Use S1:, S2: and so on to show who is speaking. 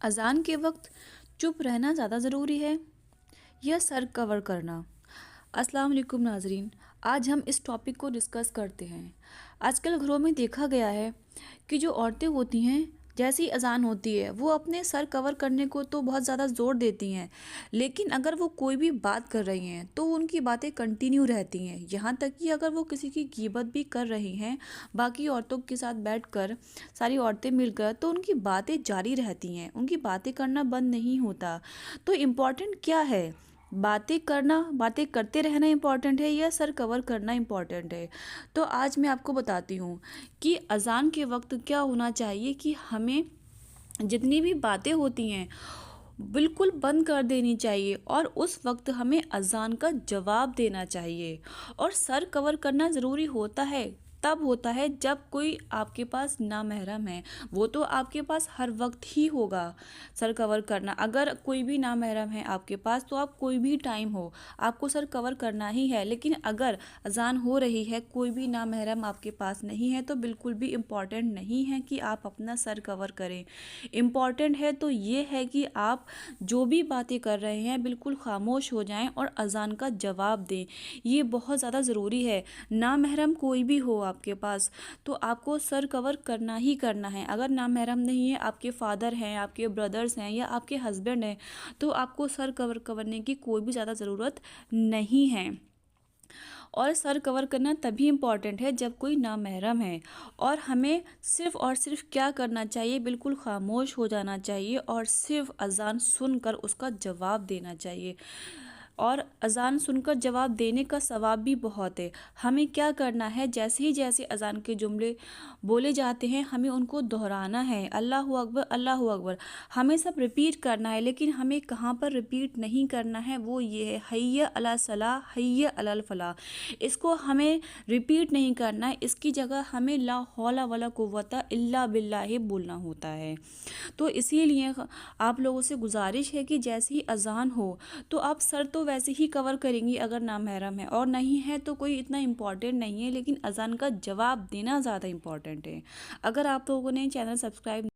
S1: अज़ान के वक्त चुप रहना ज़्यादा ज़रूरी है या सर कवर करना? अस्सलाम वालेकुम नाज़रीन, आज हम इस टॉपिक को डिस्कस करते हैं। आजकल घरों में देखा गया है कि जो औरतें होती हैं, जैसे ही अज़ान होती है वो अपने सर कवर करने को तो बहुत ज़्यादा ज़ोर देती हैं, लेकिन अगर वो कोई भी बात कर रही हैं तो उनकी बातें कंटिन्यू रहती हैं। यहाँ तक कि अगर वो किसी की ग़ीबत भी कर रही हैं बाकी औरतों के साथ बैठकर, सारी औरतें मिलकर, तो उनकी बातें जारी रहती हैं, उनकी बातें करना बंद नहीं होता। तो इम्पॉर्टेंट क्या है, बातें करना, बातें करते रहना इम्पॉर्टेंट है या सर कवर करना इम्पॉर्टेंट है? तो आज मैं आपको बताती हूँ कि अज़ान के वक्त क्या होना चाहिए कि हमें जितनी भी बातें होती हैं बिल्कुल बंद कर देनी चाहिए और उस वक्त हमें अज़ान का जवाब देना चाहिए। और सर कवर करना ज़रूरी होता है, तब होता है जब कोई आपके पास नामहरम है। वो तो आपके पास हर वक्त ही होगा सर कवर करना। अगर कोई भी नामहरम है आपके पास तो आप कोई भी टाइम हो आपको सर कवर करना ही है। लेकिन अगर अज़ान हो रही है, कोई भी नामहरम आपके पास नहीं है, तो बिल्कुल भी इम्पॉर्टेंट नहीं है कि आप अपना सर कवर करें। इम्पॉर्टेंट है तो ये है कि आप जो भी बातें कर रहे हैं बिल्कुल खामोश हो जाएं और अज़ान का जवाब दें। ये बहुत ज़्यादा ज़रूरी है। नामहरम कोई भी हो आपके पास तो आपको सर कवर करना ही करना है। अगर नामहरम नहीं है, आपके फादर हैं, आपके ब्रदर्स हैं या आपके हस्बैंड हैं, तो आपको सर कवर करने की कोई भी ज़्यादा ज़रूरत नहीं है। और सर कवर करना तभी इम्पॉर्टेंट है जब कोई नामहरम है। और हमें सिर्फ़ और सिर्फ क्या करना चाहिए, बिल्कुल खामोश हो जाना चाहिए और सिर्फ अज़ान सुनकर उसका जवाब देना चाहिए। और अज़ान सुनकर जवाब देने का सवाब भी बहुत है। हमें क्या करना है, जैसे अज़ान के जुमले बोले जाते हैं हमें उनको दोहराना है, अल्लाहु अकबर अल्लाहु अकबर, हमें सब रिपीट करना है। लेकिन हमें कहाँ पर रिपीट नहीं करना है वो ये है, हय्या अला सलाह हय्या अलल फलाह। इसको हमें रिपीट नहीं करना है, इसकी जगह हमें ला हौला वला कुव्वता इल्ला बिल्लाह बोलना होता है। तो इसीलिए आप लोगों से गुजारिश है कि जैसे ही अज़ान हो तो आप सर तो वैसे ही कवर करेंगी अगर नामहरम है, और नहीं है तो कोई इतना इम्पॉर्टेंट नहीं है, लेकिन अज़ान का जवाब देना ज़्यादा इम्पॉर्टेंट है। अगर आप लोगों ने चैनल सब्सक्राइब